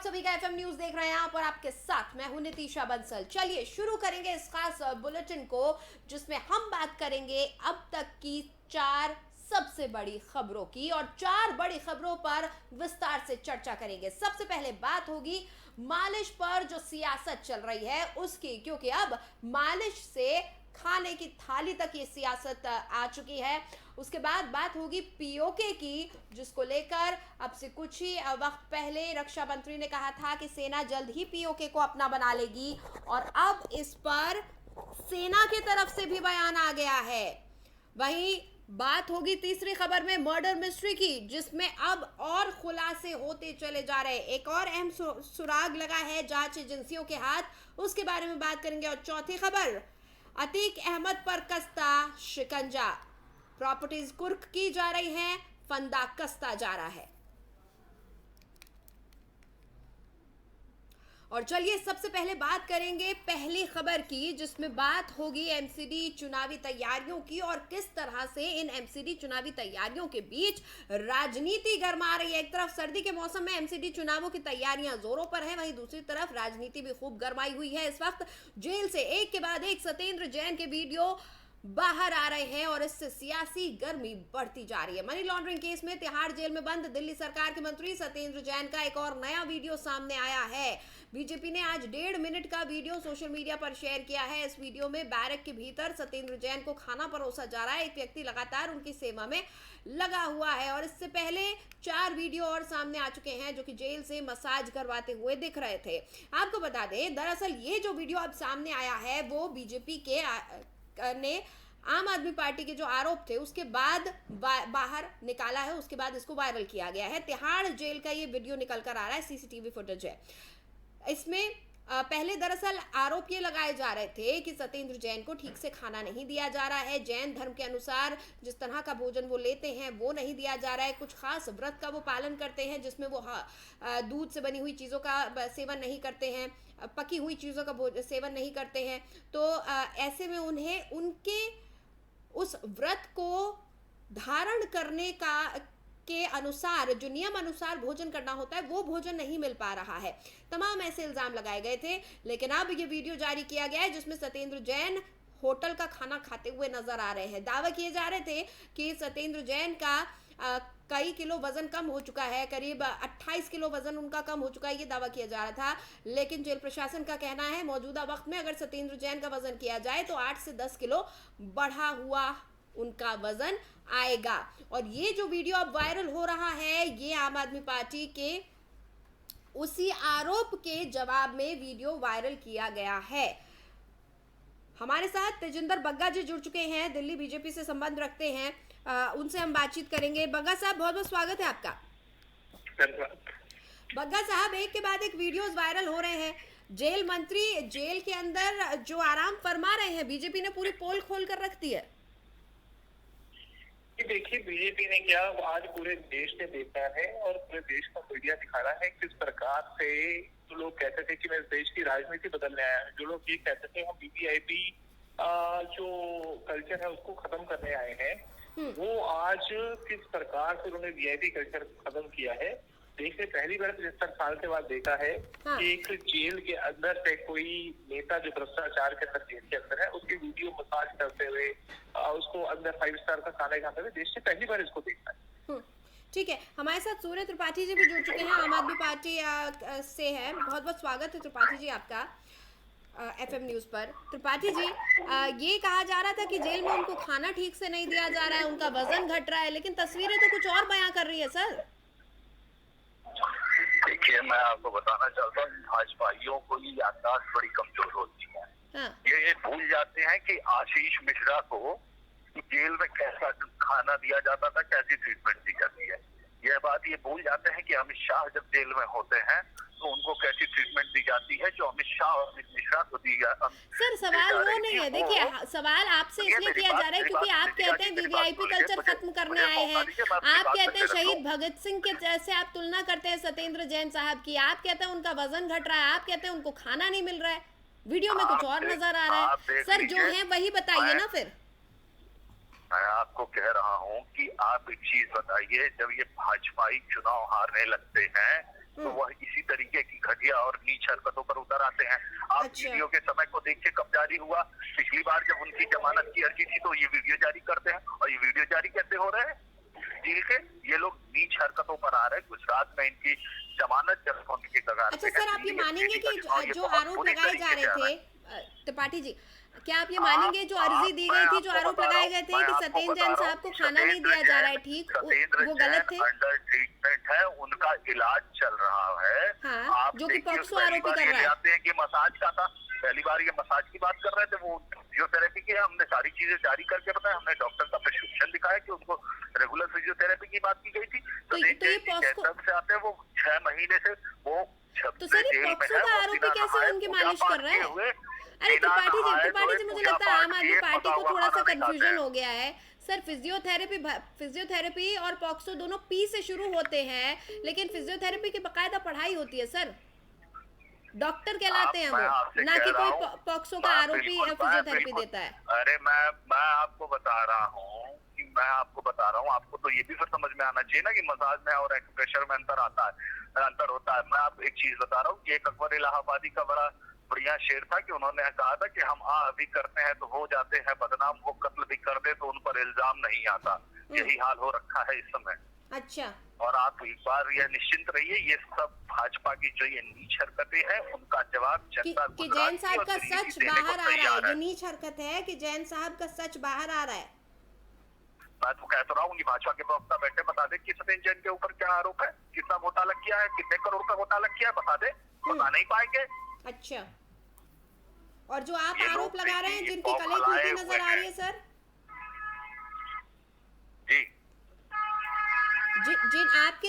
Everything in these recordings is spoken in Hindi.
सभी का एफएम न्यूज देख रहे हैं आप और आपके साथ मैं हूं नितिशा बंसल। चलिए शुरू करेंगे इस खास बुलेटिन को जिसमें हम बात करेंगे अब तक की 4 सबसे बड़ी खबरों की और 4 बड़ी खबरों पर विस्तार से चर्चा करेंगे। सबसे पहले बात होगी मालिश पर जो सियासत चल रही है उसकी, क्योंकि अब मालिश से खाने की थाली तक ये सियासत आ चुकी है। उसके बाद बात होगी पीओके की, जिसको लेकर अब से कुछ ही वक्त पहले रक्षा मंत्री ने कहा था कि सेना जल्द ही पीओके को अपना बना लेगी और अब इस पर सेना की तरफ से भी बयान आ गया है। वहीं बात होगी तीसरी खबर में मर्डर मिस्ट्री की, जिसमें अब और खुलासे होते चले जा रहे हैं। एक और अहम सुराग लगा है जांच एजेंसियों के हाथ, उसके बारे में बात करेंगे। और चौथी खबर, अतीक अहमद पर कसता शिकंजा, प्रॉपर्टीज कुर्क की जा रही हैं, फंदा कसता जा रहा है। और चलिए सबसे पहले बात करेंगे पहली खबर की, जिसमें बात होगी एमसीडी चुनावी तैयारियों की और किस तरह से इन एमसीडी चुनावी तैयारियों के बीच राजनीति गरमा रही है। एक तरफ सर्दी के मौसम में एमसीडी चुनावों की तैयारियां जोरों पर है, वहीं दूसरी तरफ राजनीति भी खूब गरमाई हुई है। इस वक्त जेल से एक के बाद एक सत्येंद्र जैन के वीडियो बाहर आ रहे हैं और इससे सियासी गर्मी बढ़ती जा रही है। मनी लॉन्ड्रिंग केस में तिहाड़ जेल में बंद दिल्ली सरकार के मंत्री सत्येंद्र जैन का एक और नया वीडियो सामने आया है। बीजेपी ने आज 1.5 मिनट का वीडियो सोशल मीडिया पर शेयर किया है। इस वीडियो में बैरक के भीतर सत्येंद्र जैन को खाना परोसा जा रहा है। एक व्यक्ति लगातार उनकी सेवा में लगा हुआ है और इससे पहले 4 वीडियो और सामने आ चुके हैं जो कि जेल से मसाज करवाते हुए दिख रहे थे। आपको बता दें, दरअसल ये जो वीडियो अब सामने आया है वो बीजेपी के ने आम आदमी पार्टी के जो आरोप थे उसके बाद बाहर निकाला है, उसके बाद इसको वायरल किया गया है। तिहाड़ जेल का ये वीडियो निकल कर आ रहा है, सीसीटीवी फुटेज है। इसमें पहले दरअसल आरोप ये लगाए जा रहे थे कि सत्येंद्र जैन को ठीक से खाना नहीं दिया जा रहा है। जैन धर्म के अनुसार जिस तरह का भोजन वो लेते हैं वो नहीं दिया जा रहा है। कुछ खास व्रत का वो पालन करते हैं जिसमें वो दूध से बनी हुई चीज़ों का सेवन नहीं करते हैं, पकी हुई चीज़ों का सेवन नहीं करते हैं। तो ऐसे में उन्हें उनके उस व्रत को धारण करने के अनुसार जो नियम अनुसार भोजन करना होता है वो भोजन नहीं मिल पा रहा है। तमाम ऐसे इल्जाम लगाए गए थे, लेकिन अब ये वीडियो जारी किया गया है जिसमें सत्येंद्र जैन होटल का खाना खाते हुए नजर आ रहे हैं। दावा किए जा रहे थे कि सत्येंद्र जैन का कई किलो वजन कम हो चुका है, करीब 28 किलो वजन उनका कम हो चुका है, ये दावा किया जा रहा था। लेकिन जेल प्रशासन का कहना है मौजूदा वक्त में अगर सत्येंद्र जैन का वजन किया जाए तो 8 से 10 किलो बढ़ा हुआ उनका वजन आएगा। और ये जो वीडियो अब वायरल हो रहा है ये आम आदमी पार्टी के उसी आरोप के जवाब में वीडियो वायरल किया गया है। हमारे साथ तेजिंदर बग्गा जी जुड़ चुके हैं, दिल्ली बीजेपी से संबंध रखते हैं, उनसे हम बातचीत करेंगे। बग्गा साहब बहुत बहुत स्वागत है आपका। बग्गा साहब, एक के बाद एक वीडियोस वायरल हो रहे हैं। जेल मंत्री जेल के अंदर जो आराम फरमा रहे हैं, बीजेपी ने पूरी पोल खोल कर रख दी है। देखिए, बीजेपी ने क्या आज पूरे देश ने देखा है और पूरे देश का मीडिया दिखा रहा है किस प्रकार से जो लोग कहते थे कि मैं देश की राजनीति बदलने आया, जो लोग ये कहते थे हम वीवीआईपी जो कल्चर है उसको खत्म करने आए हैं, वो आज किस प्रकार से उन्होंने वीआईपी कल्चर खत्म किया है। देश ने पहली बार 75 साल के बाद देखा है कि एक जेल के अंदर से कोई नेता जो भ्रष्टाचार के अंदर जेल के अंदर है उसकी वीडियो मसाज करते हुए उसको अंदर 5 स्टार का खाना खाते हुए देश ने पहली बार इसको देखा है। ठीक है, हमारे साथ सूर्य त्रिपाठी जी भी जुड़ चुके हैं, आम आदमी पार्टी से है। बहुत बहुत स्वागत है त्रिपाठी जी आपका एफएम न्यूज पर। त्रिपाठी जी, ये कहा जा रहा था कि जेल में उनको खाना ठीक से नहीं दिया जा रहा है, उनका वजन घट रहा है, लेकिन तस्वीरें तो कुछ और बयां कर रही है सर। देखिए, मैं आपको बताना चाहता हूँ भाजपाइयों को ये याददाश्त बड़ी कमजोर होती है। हाँ। ये भूल जाते हैं कि आशीष मिश्रा को जेल में कैसा खाना दिया जाता था, कैसी ट्रीटमेंट दी जाती है। यह बात ये भूल जाते हैं कि अमित शाह जब जेल में होते हैं तो उनको कैसी ट्रीटमेंट दी जाती है जो अमित शाह और अमित मिश्रा को दी जाती है। सर सवाल वो नहीं है, देखिए सवाल आपसे इसलिए किया जा रहा है क्योंकि आप कहते हैं वीवीआईपी कल्चर खत्म करने आए हैं, आप कहते हैं शहीद भगत सिंह के जैसे आप तुलना करते हैं सत्येंद्र जैन साहब की, आप कहते हैं उनका वजन घट रहा है, आप कहते हैं उनको खाना नहीं मिल रहा है, वीडियो में कुछ और नजर आ रहा है। सर जो है वही बताइए ना। फिर मैं आपको कह रहा हूँ कि आप एक चीज बताइए, जब ये भाजपाई चुनाव हारने लगते हैं तो वह इसी तरीके की घटिया और नीच हरकतों पर उतर आते हैं। आप वीडियो के समय को देखिए कब जारी हुआ। पिछली बार जब उनकी जमानत की अर्जी थी तो ये वीडियो जारी करते हैं, और ये वीडियो जारी कैसे हो रहे हैं? जेल के ये लोग नीच हरकतों पर आ रहे हैं। गुजरात में इनकी जमानत जब्त होने के कगार पे है। अच्छा सर, आप ये मानेंगे कि जो आरोप लगाए जा रहे थे त्रिपाठी जी, क्या आप ये मानेंगे जो अर्जी दी गई थी, जो आरोप लगाए गए थे कि सत्येंद्र जैन साहब को खाना नहीं दिया जा रहा है, ठीक वो गलत थे? अंडर ट्रीटमेंट है, उनका इलाज चल रहा है। हाँ, जो कि पॉक्सो आरोपी कर रहा है। आते हैं कि मसाज का था, पहली बार ये मसाज की बात कर रहे थे, वो फिजियोथेरेपी की है। हमने सारी चीजें जारी करके बताया, हमने डॉक्टर का प्रिस्क्रिप्शन दिखाया कि उनको रेगुलर फिजियोथेरेपी की बात की गई थी। तो ये पॉक्सो से आते हैं, वो 6 महीने से वो तो सर ये पॉक्सो का आरोपी कैसे उनकी मालिश कर रहा है? अरे त्रिपाठी जी मुझे लगता है आम आदमी पार्टी को थोड़ा सा कंफ्यूजन हो गया है सर। फिजियोथेरेपी और पॉक्सो दोनों पी से शुरू होते हैं, लेकिन फिजियोथेरेपी की बकायदा पढ़ाई होती है सर, डॉक्टर कहलाते हैं वो, ना कि कोई पॉक्सो का आरोपी फिजियोथेरेपी देता है। अरे मैं आपको बता रहा हूँ कि आपको तो ये भी फिर समझ में आना चाहिए ना कि मसाज में और एक्यूप्रेशर में अंतर होता है। मैं आप एक चीज बता रहा हूँ कि एक अकबर इलाहाबादी का बड़ा बढ़िया शेर था कि उन्होंने कहा था कि हम अभी करते हैं तो हो जाते हैं बदनाम, वो कत्ल भी कर दे तो उन पर इल्जाम नहीं आता। यही हाल हो रखा है इस समय। अच्छा, और आप एक बार यह निश्चिंत रहिए, ये सब भाजपा की जो ये नीच हरकतें हैं उनका जवाब जनता कि जैन साहब का सच बाहर आ रहा है। जो नीच हरकत है कि जैन साहब का सच बाहर आ रहा है। मैं तो कह तो रहा हूँ कि भाजपा के प्रवक्ता बैठे बता दे कि सत्येंद्र जैन के ऊपर क्या आरोप है, कितना घोटाला किया है, कितने करोड़ का घोटाला किया है, बता दे। बता नहीं पाएंगे। अच्छा, और जो आप आरोप लगा रहे हैं जिनकी कलई खुलती नजर आ रही है सर, जी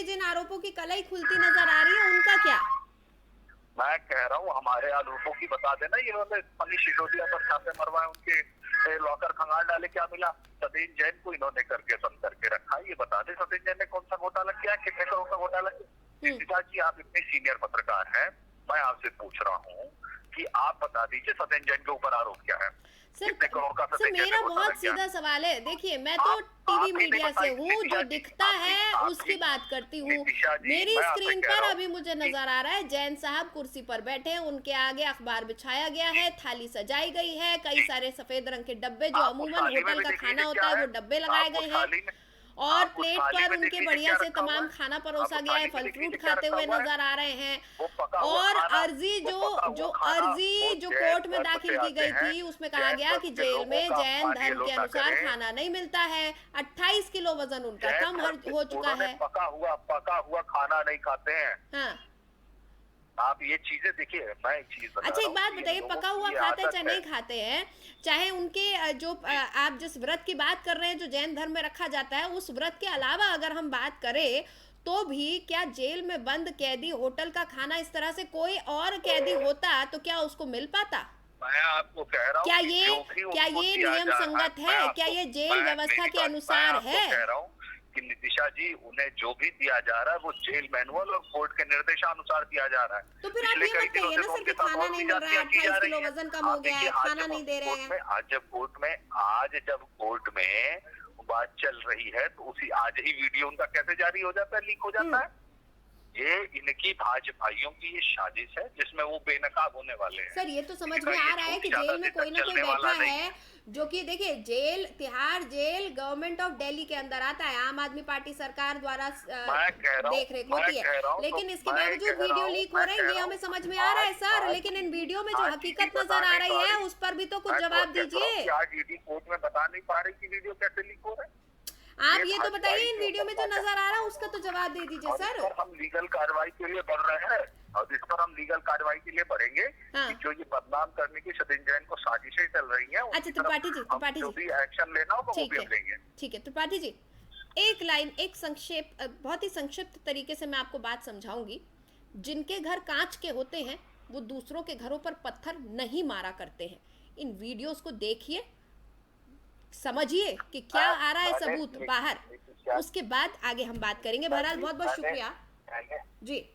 जिन आरोपों की कलई खुलती नजर आ रही है उनका क्या? मैं कह रहा हूँ हमारे आरोपों की बता देना। इन्होंने मनीष सिसोदिया पर छापे मरवाए, उनके लॉकर खंगाल डाले, क्या मिला? सत्येंद्र जैन को इन्होंने करके बंद करके रखा। ये बता दे सत्येंद्र जैन ने कौन सा घोटाला किया, कितने करोड़ का घोटाला किया? पिताजी आप इतने सीनियर पत्रकार हैं, मैं आपसे पूछ रहा हूँ कि आप बता दीजिए सत्येंद्र जैन के ऊपर आरोप क्या है? सर मेरा बहुत सीधा सवाल है। देखिए, मैं तो टीवी मीडिया से हूँ, जो दिखता है उसकी बात करती हूँ। मेरी स्क्रीन पर अभी मुझे नजर आ रहा है जैन साहब कुर्सी पर बैठे हैं, उनके आगे अखबार बिछाया गया है, थाली सजाई गई है, कई सारे सफेद रंग के डब्बे जो अमूमन होटल का खाना होता है वो डब्बे लगाए गए हैं, और प्लेट पर उनके बढ़िया से तमाम खाना परोसा गया है, फल फ्रूट खाते हुए नजर आ रहे हैं। और अर्जी जो कोर्ट में दाखिल की गई थी उसमें कहा गया कि जेल में जैन धर्म के अनुसार खाना नहीं मिलता है। 28 किलो वजन उनका कम हो चुका है। पका हुआ खाना नहीं खाते हैं। हाँ, आप ये चीजें देखिए। मैं एक चीज अच्छा, एक बात बताइए, पका हुआ खाते हैं चाहे नहीं खाते हैं, चाहे उनके जो आप जिस व्रत की बात कर रहे हैं जो जैन धर्म में रखा जाता है, उस व्रत के अलावा अगर हम बात करें तो भी क्या जेल में बंद कैदी होटल का खाना इस तरह से कोई और कैदी होता तो क्या उसको मिल पाता? मैं आपको कह रहा हूँ क्या ये नियम संगत है? क्या ये जेल व्यवस्था के अनुसार है? कह रहा हूँ कि नितिशा जी, उन्हें जो भी दिया जा रहा है वो जेल मैनुअल और कोर्ट के निर्देशानुसार दिया जा रहा है। तो फिर आप ये मत कहिए ना सर कि खाना नहीं मिल रहा है, 28 किलो वजन कम हो गया है, खाना नहीं दे रहे हैं। आज जब कोर्ट में बात चल रही है तो उसी आज ही वीडियो उनका कैसे जारी हो जाता है, लीक हो जाता है? ये इनकी भाजपाइयों की ये साजिश है जिसमें वो बेनकाब होने वाले हैं। सर ये तो समझ में आ रहा है कि जेल में कोई ना कोई बैठा है, जो कि देखिए jail, Tihar jail government of Delhi के अंदर आता है, आम आदमी पार्टी सरकार द्वारा देख रेख होती है, लेकिन इसके बावजूद वीडियो लीक हो रहे हैं, ये हमें समझ में आ रहा है सर। लेकिन इन वीडियो में जो हकीकत नजर आ रही है उस पर भी तो कुछ जवाब दीजिए। कोर्ट में बता नहीं पा रही कि वीडियो कैसे लीक हो रहा है। आप ये तो बताइए, इन वीडियो में जो नजर आ रहा है उसका तो जवाब दे दीजिए सर। हम लीगल कार्रवाई के लिए बढ़ रहे हैं और इस पर हम लीगल कार्रवाई के लिए बढ़ेंगे। हाँ। जो ये बदनाम करने की सत्येंद्र जैन को साजिशें चल रही हैं। अच्छा त्रिपाठी जी जो भी एक्शन लेना होगा वो भी हम लेंगे। ठीक है त्रिपाठी जी, एक लाइन, एक संक्षेप, बहुत ही संक्षिप्त तरीके से मैं आपको बात समझाऊंगी। जिनके घर कांच के होते हैं वो दूसरों के घरों पर पत्थर नहीं मारा करते हैं। इन वीडियोस को देखिए, समझिए कि क्या आ रहा है सबूत बाहर, उसके बाद आगे हम बात करेंगे। बहरहाल बहुत बहुत शुक्रिया जी।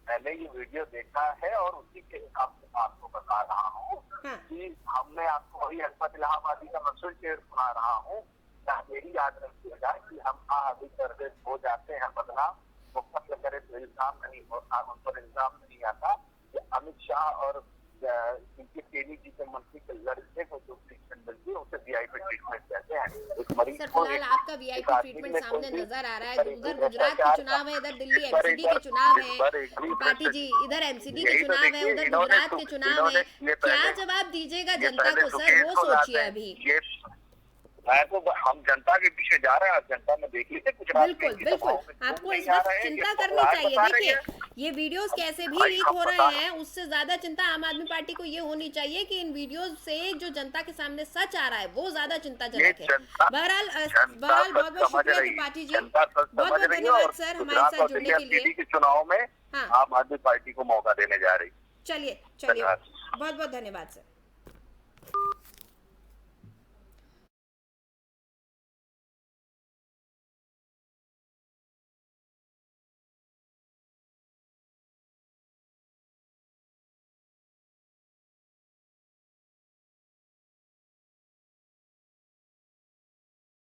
मैंने ये वीडियो देखा है और उसी के हिसाब से आपको बता रहा हूँ कि हमने आपको वही अकबर इलाहाबादी का मशहूर शेर सुना रहा हूँ। मेरी याद रखिएगा कि हम अभी हो जाते हैं बदनाम, मुख्यमंत्री करे तो इल्जाम नहीं होता, उन पर इल्जाम नहीं आता कि अमित शाह और इनके केली जी के मंत्री के लड़के को जो ट्रीटमेंट मिलती है उसे वीआईपी ट्रीटमेंट कहते हैं। सर फिलहाल आपका वीआईपी ट्रीटमेंट सामने नजर आ रहा है। उधर गुजरात के चुनाव है, इधर दिल्ली एमसीडी के चुनाव है, त्रिपाठी जी इधर एमसीडी के चुनाव है, उधर गुजरात के चुनाव है। क्या जवाब दीजिएगा जनता को सर, वो सोचिए अभी। मैं तो हम जनता के पीछे जा रहे हैं, जनता में देख लीजिए गुजरात में। बिल्कुल आपको इस वक्त चिंता करनी चाहिए। देखिए ये वीडियोस कैसे भी लीक हो रहे हैं, उससे ज्यादा चिंता आम आदमी पार्टी को ये होनी चाहिए कि इन वीडियोस से जो जनता के सामने सच आ रहा है वो ज्यादा चिंताजनक है। बहरहाल बहुत बहुत शुक्रिया त्रिपाठी जी, बहुत बहुत धन्यवाद सर हमारे साथ जुड़ने के लिए। चुनाव में आम आदमी पार्टी को मौका देने जा रही। चलिए बहुत बहुत धन्यवाद सर।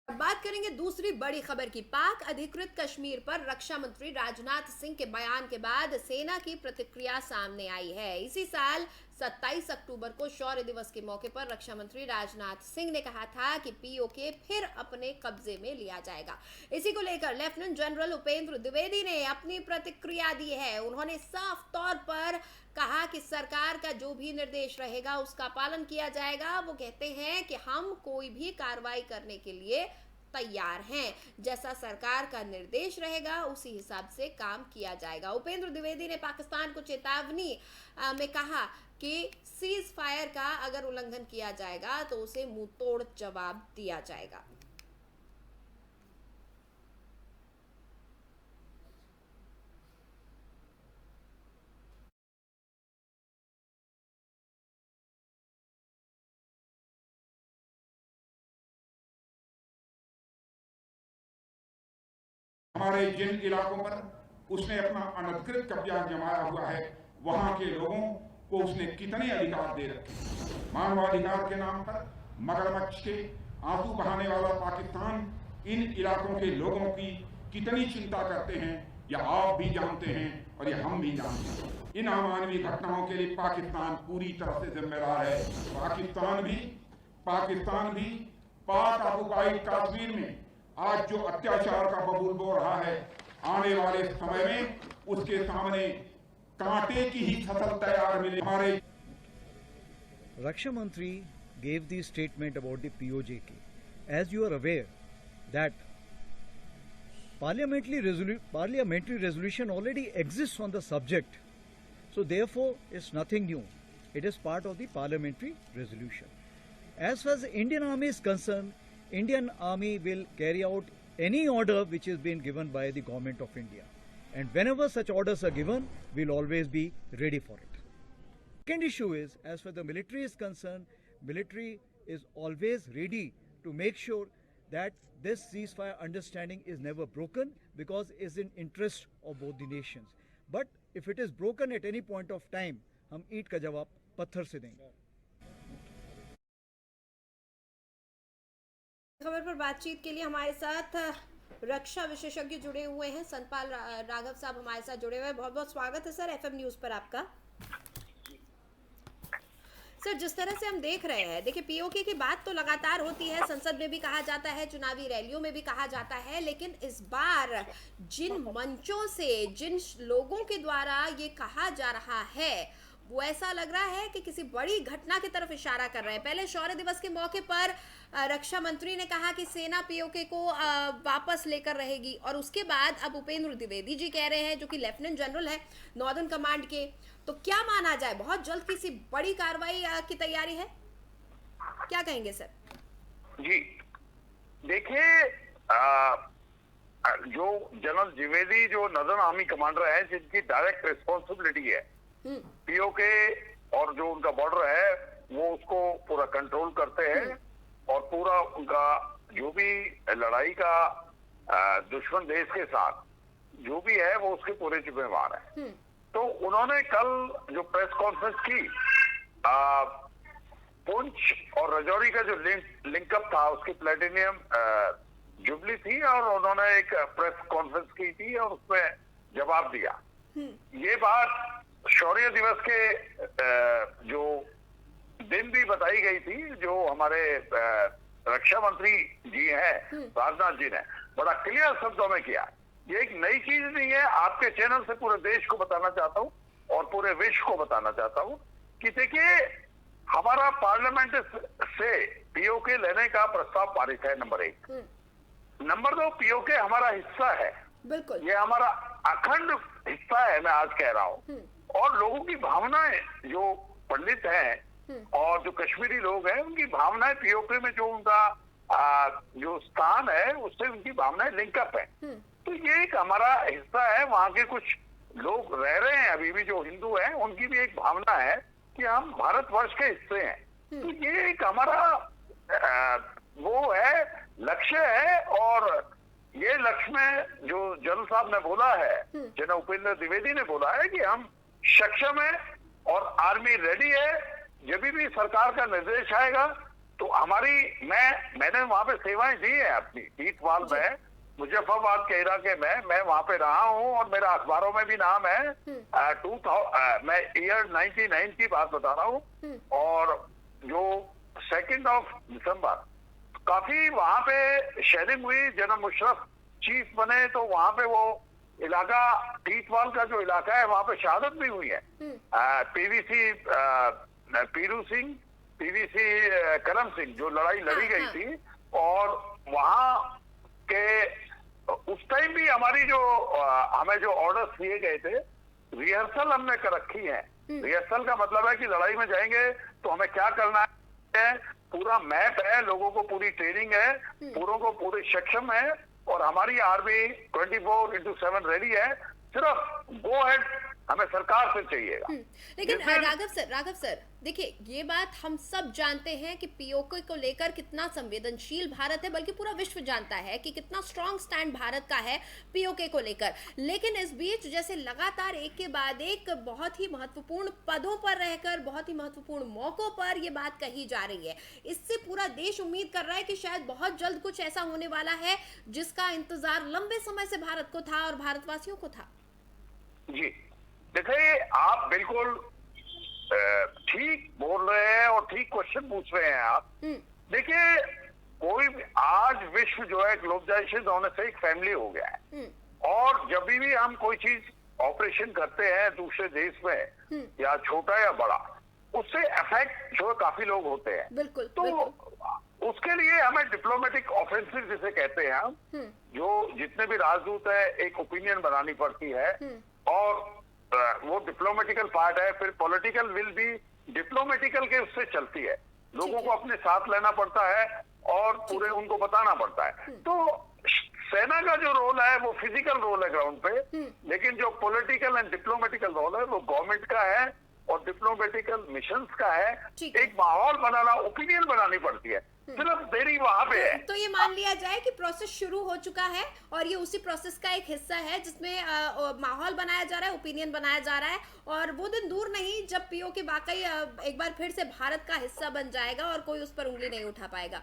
बात करेंगे दूसरी बड़ी खबर की। पाक अधिकृत कश्मीर पर रक्षा मंत्री राजनाथ सिंह के बयान के बाद सेना की प्रतिक्रिया सामने आई है। इसी साल 27 अक्टूबर को शौर्य दिवस के मौके पर रक्षा मंत्री राजनाथ सिंह ने कहा था कि पीओके फिर अपने कब्जे में लिया जाएगा। इसी को लेकर लेफ्टिनेंट जनरल उपेंद्र द्विवेदी ने अपनी प्रतिक्रिया दी है। उन्होंने साफ तौर पर कहा कि सरकार का जो भी निर्देश रहेगा उसका पालन किया जाएगा। वो कहते हैं कि हम कोई भी कार्रवाई करने के लिए तैयार हैं, जैसा सरकार का निर्देश रहेगा उसी हिसाब से काम किया जाएगा। उपेंद्र द्विवेदी ने पाकिस्तान को चेतावनी में कहा कि सीज फायर का अगर उल्लंघन किया जाएगा तो उसे मुंह तोड़ जवाब दिया जाएगा। हमारे जिन इलाकों पर उसने अपना अनधिकृत कब्जा जमाया हुआ है वहां के लोगों को उसने कितने अधिकार दे रखे। मानवाधिकार के नाम पर मगरमच्छ के आंसू बहाने वाला पाकिस्तान इन इलाकों के लोगों की कितनी चिंता करते हैं या आप भी जानते हैं और ये हम भी जानते हैं। इन अमानवीय घटनाओं के लिए पाकिस्तान पूरी तरह से जिम्मेदार है। पाकिस्तान भी पाक ऑक्युपाइड कश्मीर में आज जो अत्याचार का बबूल बो रहा है, आने वाले समय में उसके सामने कांटे की ही फसल तैयार मिले। हमारे Raksha Mantri gave the statement about the POJK. As you are aware that parliamentary resolution already exists on the subject, so therefore it's nothing new. It is part of the parliamentary resolution. As far as the Indian Army is concerned, Indian Army will carry out any order which is being given by the Government of India. And whenever such orders are given, we'll always be ready for it. Second issue is, as far as the military is concerned, military is always ready to make sure that this ceasefire understanding is never broken because it's in interest of both the nations. But if it is broken at any point of time, हम ईंट का जवाब पत्थर से देंगे। खबर पर बातचीत के लिए हमारे साथ रक्षा विशेषज्ञ जुड़े हुए हैं। सतपाल राघव साहब हमारे साथ जुड़े हुए हैं। बहुत बहुत स्वागत है सर एफएम न्यूज पर आपका। सर जिस तरह से हम देख रहे हैं, देखिए पीओके की बात तो लगातार होती है, संसद में भी कहा जाता है, चुनावी रैलियों में भी कहा जाता है, लेकिन इस बार जिन मंचों से जिन लोगों के द्वारा ये कहा जा रहा है वो ऐसा लग रहा है कि किसी बड़ी घटना की तरफ इशारा कर रहे हैं। पहले शौर्य दिवस के मौके पर रक्षा मंत्री ने कहा कि सेना पीओके को वापस लेकर रहेगी, और उसके बाद अब उपेंद्र द्विवेदी जी कह रहे हैं, जो कि लेफ्टिनेंट जनरल है नॉर्दर्न कमांड के, तो क्या माना जाए, बहुत जल्द किसी बड़ी कार्रवाई की तैयारी है, क्या कहेंगे सर? जी देखिए, जो जनरल द्विवेदी जो नॉर्दर्न आर्मी कमांडर है, जिनकी डायरेक्ट रिस्पॉन्सिबिलिटी है पीओके और जो उनका बॉर्डर है, वो उसको पूरा कंट्रोल करते हैं और पूरा उनका जो भी लड़ाई का दुश्मन देश के साथ जो भी है वो उसके पूरे जिम्मेवार है। तो उन्होंने कल जो प्रेस कॉन्फ्रेंस की, पुंछ और राजौरी का जो लिंकअप था उसकी प्लेटिनियम जुबली थी, और उन्होंने एक प्रेस कॉन्फ्रेंस की थी और उसमें जवाब दिया। ये बात शौर्य दिवस के जो दिन भी बताई गई थी, जो हमारे रक्षा मंत्री जी हैं राजनाथ जी ने बड़ा क्लियर शब्दों में किया। ये एक नई चीज नहीं है, आपके चैनल से पूरे देश को बताना चाहता हूँ और पूरे विश्व को बताना चाहता हूँ कि देखिए, हमारा पार्लियामेंट से पीओके लेने का प्रस्ताव पारित है, नंबर 1। नंबर 2, पीओके हमारा हिस्सा है, बिल्कुल, ये हमारा अखंड हिस्सा है, मैं आज कह रहा हूँ। और लोगों की भावनाएं, जो पंडित हैं और जो कश्मीरी लोग हैं, उनकी भावनाएं पीओके में जो उनका जो स्थान है, उससे उनकी भावनाएं लिंकअप है। तो ये एक हमारा हिस्सा है। वहां के कुछ लोग रह रहे हैं अभी भी जो हिंदू हैं, उनकी भी एक भावना है कि हम भारतवर्ष के हिस्से हैं। तो ये एक हमारा वो है, लक्ष्य है। और ये लक्ष्य में जो जनरल साहब ने बोला है, जनरल उपेंद्र द्विवेदी ने बोला है कि हम सक्षम है और आर्मी रेडी है। जब भी सरकार का निर्देश आएगा तो मैंने वहां पे सेवाएं दी है अपनी, ईटवाल में, मुजफ्फराबाद के इलाके में मैं वहां पे रहा हूं और मेरा अखबारों में भी नाम है। मैं ईयर 99 की बात बता रहा हूं। और जो 2 दिसंबर काफी वहां पे शेयरिंग हुई, जनरल मुशर्रफ चीफ बने, तो वहां पे वो इलाका, टीटवाल का जो इलाका है, वहां पे शहादत भी हुई है। पीरू सिंह, पीवीसी करम सिंह, जो लड़ाई लड़ी गई थी। और वहां के उस टाइम भी हमारी जो हमें जो ऑर्डर्स दिए गए थे, रिहर्सल हमने कर रखी है। रिहर्सल का मतलब है कि लड़ाई में जाएंगे तो हमें क्या करना है, पूरा मैप है, लोगों को पूरी ट्रेनिंग है, पूरों को पूरे सक्षम है। और हमारी आर्मी 24/7 रेडी है। सिर्फ गो हेड हमें सरकार से चाहिएगा। लेकिन राघव सर देखिए, ये बात हम सब जानते हैं कि पीओके को लेकर कितना संवेदनशील भारत है, बल्कि पूरा विश्व जानता है कि कितना स्ट्रांग स्टैंड भारत का है पीओके को लेकर। लेकिन इस बीच जैसे लगातार एक के बाद एक बहुत ही महत्वपूर्ण पदों पर रहकर, बहुत ही महत्वपूर्ण मौकों पर ये बात कही जा रही है, इससे पूरा देश उम्मीद कर रहा है कि शायद बहुत जल्द कुछ ऐसा होने वाला है जिसका इंतजार लंबे समय से भारत को था और भारतवासियों को था। जी देखिए, आप बिल्कुल ठीक बोल रहे हैं और ठीक क्वेश्चन पूछ रहे हैं आप। देखिए, कोई आज विश्व जो है ग्लोबलाइजेशन होने से एक फैमिली हो गया है। और जब भी हम कोई चीज ऑपरेशन करते हैं दूसरे देश में, या छोटा या बड़ा, उससे इफेक्ट जो है काफी लोग होते हैं। बिल्कुल, तो बिल्कुल। उसके लिए हमें डिप्लोमेटिक ऑफेंसिव जिसे कहते हैं हम, जो जितने भी राजदूत है, एक ओपिनियन बनानी पड़ती है। और वो डिप्लोमेटिकल पार्ट है। फिर पॉलिटिकल विल भी डिप्लोमेटिकल के उससे चलती है। लोगों को अपने साथ लेना पड़ता है और पूरे उनको बताना पड़ता है। तो सेना का जो रोल है वो फिजिकल रोल है ग्राउंड पे, लेकिन जो पॉलिटिकल एंड डिप्लोमेटिकल रोल है वो गवर्नमेंट का है और डिप्लोमेटिकल मिशंस का है। एक माहौल बनाना, ओपिनियन बनानी पड़ती है, सिर्फ देरी वहां पे है। तो ये मान लिया जाए कि प्रोसेस शुरू हो चुका है और ये उसी प्रोसेस का एक हिस्सा है जिसमें माहौल बनाया जा रहा है, ओपिनियन बनाया जा रहा है। और वो दिन दूर नहीं जब पीओके वाकई एक बार फिर से भारत का हिस्सा बन जाएगा और कोई उस पर उंगली नहीं उठा पाएगा।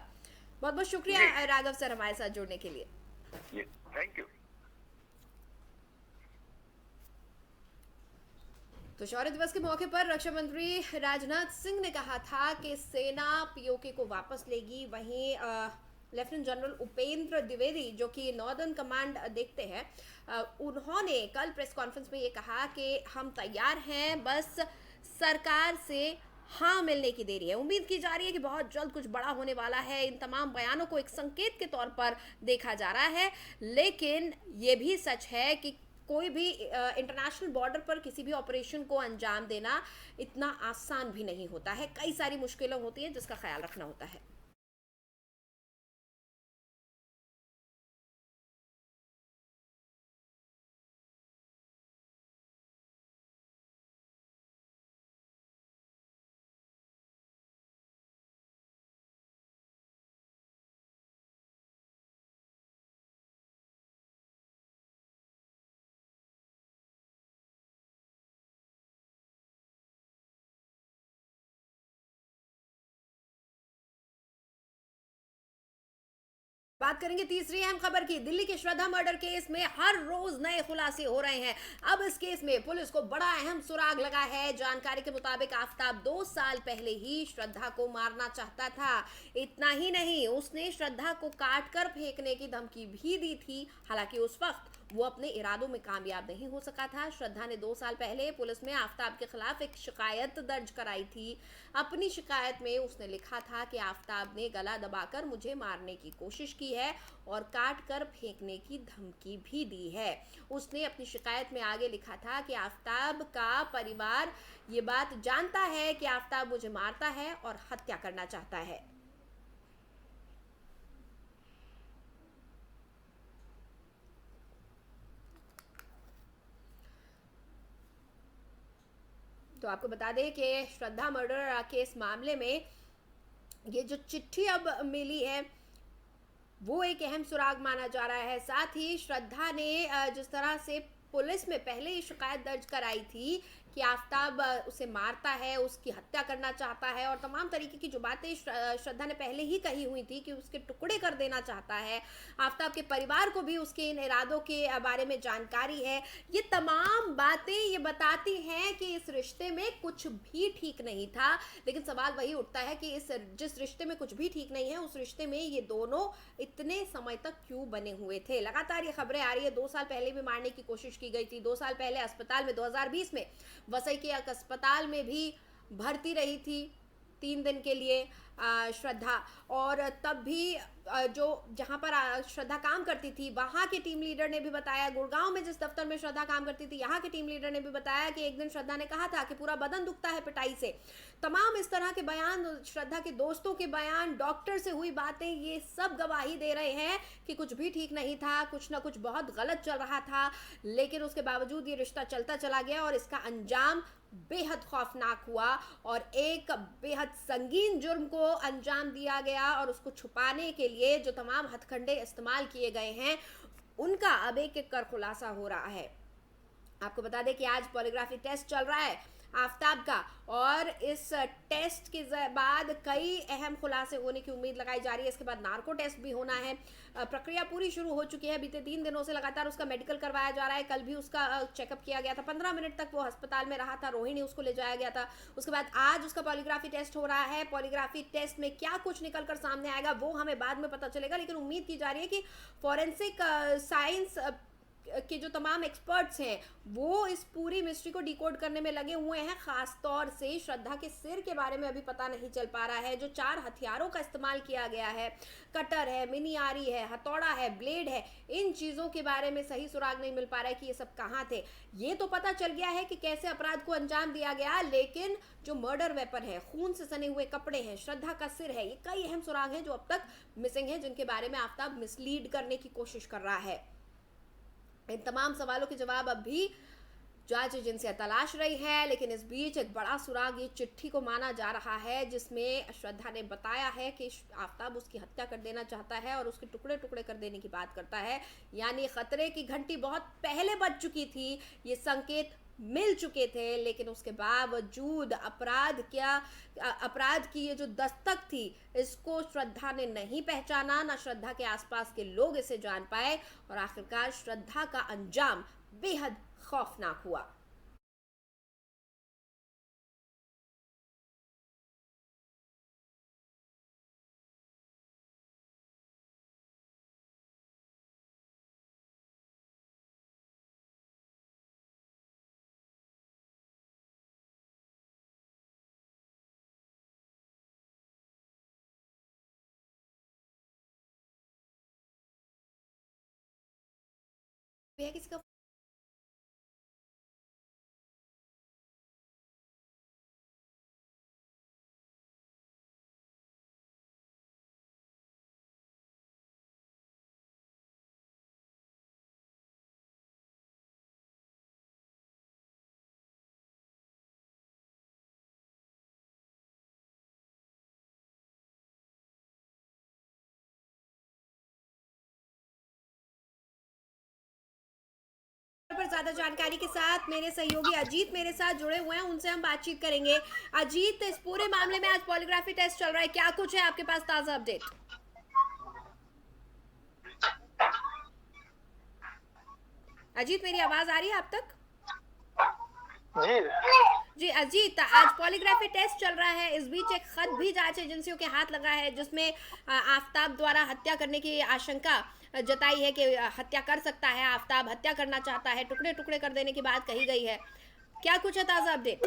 बहुत बहुत शुक्रिया राघव सर हमारे साथ जुड़ने के लिए। Thank you. तो शौर्य दिवस के मौके पर रक्षा मंत्री राजनाथ सिंह ने कहा था कि सेना पीओके को वापस लेगी। वहीं लेफ्टिनेंट जनरल उपेंद्र द्विवेदी, जो कि नॉर्दर्न कमांड देखते हैं, उन्होंने कल प्रेस कॉन्फ्रेंस में ये कहा कि हम तैयार हैं, बस सरकार से हाँ मिलने की देरी है। उम्मीद की जा रही है कि बहुत जल्द कुछ बड़ा होने वाला है। इन तमाम बयानों को एक संकेत के तौर पर देखा जा रहा है, लेकिन ये भी सच है कि कोई भी इंटरनेशनल बॉर्डर पर किसी भी ऑपरेशन को अंजाम देना इतना आसान भी नहीं होता है। कई सारी मुश्किलें होती हैं जिसका ख्याल रखना होता है। बात करेंगे तीसरी अहम खबर की। दिल्ली के श्रद्धा मर्डर केस में हर रोज नए खुलासे हो रहे हैं। अब इस केस में पुलिस को बड़ा अहम सुराग लगा है। जानकारी के मुताबिक आफताब 2 साल पहले ही श्रद्धा को मारना चाहता था। इतना ही नहीं, उसने श्रद्धा को काटकर फेंकने की धमकी भी दी थी। हालांकि उस वक्त वो अपने इरादों में कामयाब नहीं हो सका था। श्रद्धा ने 2 साल पहले पुलिस में आफताब के खिलाफ एक शिकायत दर्ज कराई थी। अपनी शिकायत में उसने लिखा था कि आफताब ने गला दबाकर मुझे मारने की कोशिश की है और काट कर फेंकने की धमकी भी दी है। उसने अपनी शिकायत में आगे लिखा था कि आफताब का परिवार ये बात जानता है कि आफताब मुझे मारता है और हत्या करना चाहता है। तो आपको बता दें कि श्रद्धा मर्डर केस मामले में ये जो चिट्ठी अब मिली है वो एक अहम सुराग माना जा रहा है। साथ ही श्रद्धा ने जिस तरह से पुलिस में पहले ही शिकायत दर्ज कराई थी कि आफताब उसे मारता है, उसकी हत्या करना चाहता है और तमाम तरीके की जो बातें श्रद्धा ने पहले ही कही हुई थी कि उसके टुकड़े कर देना चाहता है। आफताब के परिवार को भी उसके इन इरादों के बारे में जानकारी है। ये तमाम बातें ये बताती हैं कि इस रिश्ते में कुछ भी ठीक नहीं था। लेकिन सवाल वही उठता है कि जिस रिश्ते में कुछ भी ठीक नहीं है उस रिश्ते में ये दोनों इतने समय तक क्यों बने हुए थे। लगातार ये खबरें आ रही है। 2 साल पहले भी मारने की कोशिश की गई थी। 2 साल पहले अस्पताल में 2020 में वसई के एक अस्पताल में भी भर्ती रही थी 3 दिन के लिए श्रद्धा। और तब भी जो जहां पर श्रद्धा काम करती थी वहां के टीम लीडर ने भी बताया, गुड़गांव में जिस दफ्तर में श्रद्धा काम करती थी यहाँ के टीम लीडर ने भी बताया कि एक दिन श्रद्धा ने कहा था कि पूरा बदन दुखता है पिटाई से। तमाम इस तरह के बयान, श्रद्धा के दोस्तों के बयान, डॉक्टर से हुई बातें, ये सब गवाही दे रहे हैं कि कुछ भी ठीक नहीं था, कुछ ना कुछ बहुत गलत चल रहा था। लेकिन उसके बावजूद ये रिश्ता चलता चला गया और इसका अंजाम बेहद खौफनाक हुआ और एक बेहद संगीन जुर्म को अंजाम दिया गया। और उसको छुपाने के लिए जो तमाम हथकंडे इस्तेमाल किए गए हैं उनका अब एक एक कर खुलासा हो रहा है। आपको बता दें कि आज पॉलीग्राफी टेस्ट चल रहा है आफताब का और इस टेस्ट के बाद कई अहम खुलासे होने की उम्मीद लगाई जा रही है। इसके बाद नार्को टेस्ट भी होना है। प्रक्रिया पूरी शुरू हो चुकी है। बीते 3 दिनों से लगातार उसका मेडिकल करवाया जा रहा है। कल भी उसका चेकअप किया गया था। 15 मिनट तक वो अस्पताल में रहा था। रोहिणी उसको ले जाया गया था। उसके बाद आज उसका पॉलीग्राफी टेस्ट हो रहा है। पॉलीग्राफी टेस्ट में क्या कुछ निकल कर सामने आएगा वो हमें बाद में पता चलेगा। लेकिन उम्मीद की जा रही है कि फॉरेंसिक साइंस के जो तमाम एक्सपर्ट्स हैं वो इस पूरी मिस्ट्री को डिकोड करने में लगे हुए हैं। खास तौर से श्रद्धा के सिर के बारे में अभी पता नहीं चल पा रहा है। जो 4 हथियारों का इस्तेमाल किया गया है, कटर है, मिनी आरी है, हथौड़ा है, ब्लेड है, इन चीज़ों के बारे में सही सुराग नहीं मिल पा रहा है कि ये सब कहाँ थे। ये तो पता चल गया है कि कैसे अपराध को अंजाम दिया गया, लेकिन जो मर्डर वेपन है, खून से सने हुए कपड़े हैं, श्रद्धा का सिर है, ये कई अहम सुराग हैं जो अब तक मिसिंग हैं, जिनके बारे में आफताब मिसलीड करने की कोशिश कर रहा है। इन तमाम सवालों के जवाब अब भी जांच एजेंसियां तलाश रही है। लेकिन इस बीच एक बड़ा सुराग ये चिट्ठी को माना जा रहा है जिसमें श्रद्धा ने बताया है कि आफताब उसकी हत्या कर देना चाहता है और उसके टुकड़े टुकड़े कर देने की बात करता है। यानी खतरे की घंटी बहुत पहले बज चुकी थी, ये संकेत मिल चुके थे, लेकिन उसके बावजूद अपराध की ये जो दस्तक थी इसको श्रद्धा ने नहीं पहचाना। ना श्रद्धा के आसपास के लोग इसे जान पाए और आखिरकार श्रद्धा का अंजाम बेहद खौफनाक हुआ। किसी का पर ज्यादा जानकारी के साथ मेरे सहयोगी अजीत मेरे साथ जुड़े हुए हैं, उनसे हम बातचीत करेंगे। अजीत, इस पूरे मामले में आज पॉलीग्राफी टेस्ट चल रहा है, क्या कुछ है आपके पास ताजा अपडेट? अजीत, मेरी आवाज आ रही है आप तक? जी जी अजीत, आज पॉलीग्राफी टेस्ट चल रहा है, इस बीच एक खत भी जांच एजेंसियों के हाथ लगा है जिसमें आफताब द्वारा हत्या करने की आशंका जताई है कि हत्या कर सकता है, आफताब हत्या करना चाहता है, टुकड़े टुकड़े कर देने की बात कही गई है। क्या कुछ है ताजा अपडेट?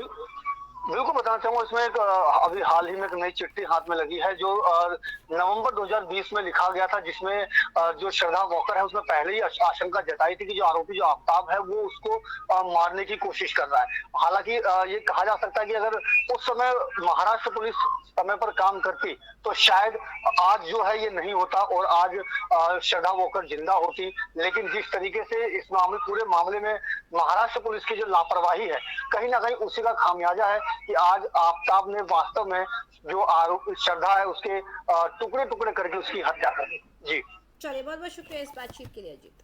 बिल्कुल बताना चाहूंगा। इसमें एक अभी हाल ही में एक नई चिट्ठी हाथ में लगी है जो नवंबर 2020 में लिखा गया था, जिसमें जो श्रद्धा वॉकर है उसने पहले ही आशंका जताई थी कि जो आरोपी जो आफताब है वो उसको मारने की कोशिश कर रहा है। हालांकि ये कहा जा सकता है कि अगर उस समय महाराष्ट्र पुलिस समय पर काम करती तो शायद आज जो है ये नहीं होता और आज श्रद्धा वॉकर जिंदा होती। लेकिन जिस तरीके से इस पूरे मामले में महाराष्ट्र पुलिस की जो लापरवाही है, कहीं ना कहीं उसी का खामियाजा है कि आज आफताब ने वास्तव में जो आरोप श्रद्धा है उसके टुकड़े टुकड़े करके उसकी हत्या कर दी। जी चलिए, बहुत बहुत शुक्रिया इस बातचीत के लिए अजीत।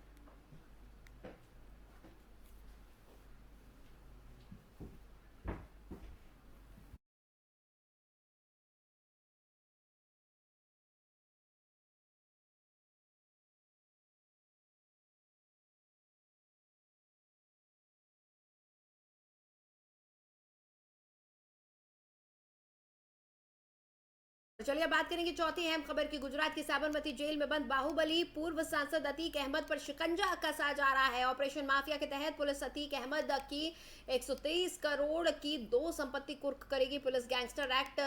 चलिए बात करेंगे चौथी अहम खबर की। गुजरात की साबरमती जेल में बंद बाहुबली पूर्व सांसद अतीक अहमद पर शिकंजा कसा जा रहा है। ऑपरेशन माफिया के तहत पुलिस अतीक अहमद की 123 करोड़ की 2 संपत्ति कुर्क करेगी। पुलिस गैंगस्टर एक्ट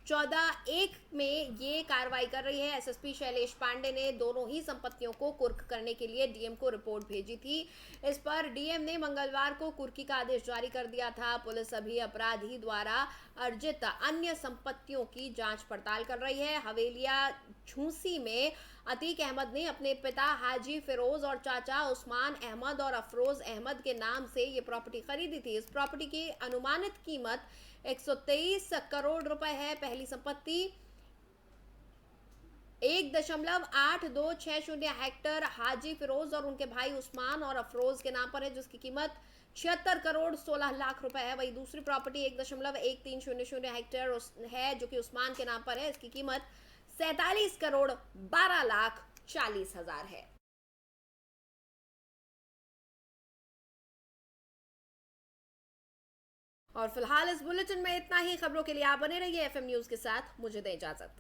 14(1) में ये कार्रवाई कर रही है। एसएसपी शैलेश पांडे ने दोनों ही संपत्तियों को कुर्क करने के लिए डीएम को रिपोर्ट भेजी थी। इस पर डीएम ने मंगलवार को कुर्की का आदेश जारी कर दिया था। पुलिस अभी अपराधी द्वारा अर्जित अन्य संपत्तियों की जांच पड़ताल कर रही है। हवेलिया झूसी में अतीक अहमद ने अपने पिता हाजी फिरोज और चाचा उस्मान अहमद और अफरोज अहमद के नाम से ये प्रॉपर्टी खरीदी थी। इस प्रॉपर्टी की अनुमानित कीमत 123 करोड़ रुपए है। पहली संपत्ति 1.8260 हेक्टर हाजी फिरोज और उनके भाई उस्मान और अफरोज के नाम पर है, जिसकी कीमत 76 करोड़ 16 लाख रुपए है। वहीं दूसरी प्रॉपर्टी 1.1300 हेक्टेयर है जो कि उस्मान के नाम पर है। इसकी कीमत 47 करोड़ 12 लाख 40 हजार है। और फिलहाल इस बुलेटिन में इतना ही। खबरों के लिए आप बने रहिए एफएम न्यूज के साथ। मुझे दें इजाजत।